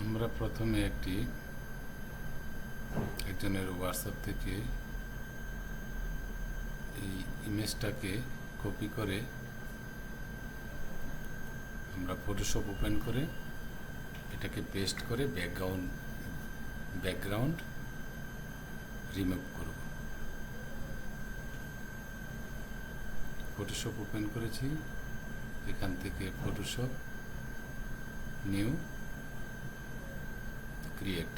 আমরা প্রথমে একজনের হোয়াটসঅ্যাপ থেকে এই ইমেজটাকে কপি করে আমরা ফটোশপ ওপেন করে এটাকে পেস্ট করে ব্যাকগ্রাউন্ড রিমুভ করব। ফটোশপ ওপেন করেছি, এখান থেকে Photoshop new create,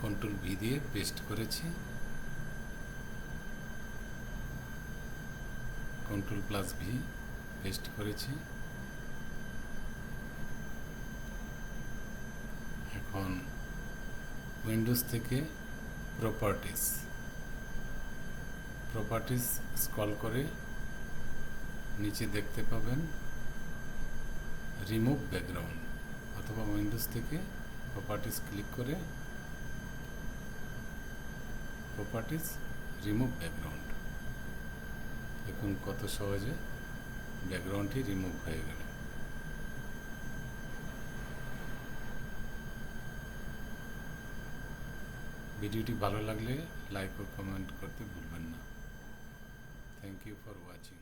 control V দিয়ে পেস্ট করেছি, কন্ট্রোল প্লাস ভি পেস্ট করেছি। এখন উইন্ডোজ থেকে প্রপার্টিস স্ক্রল করে নিচে দেখতে পাবেন রিমুভ ব্যাকগ্রাউন্ড, অথবা উইন্ডোজ থেকে প্রপার্টিস ক্লিক করে প্রপার্টিস রিমুভ ব্যাকগ্রাউন্ড। দেখুন কত সহজে ব্যাকগ্রাউন্ডটি রিমুভ হয়ে গেল। ভিডিওটি ভালো লাগলে লাইক ও কমেন্ট করতে ভুলবেন না। Thank you for watching.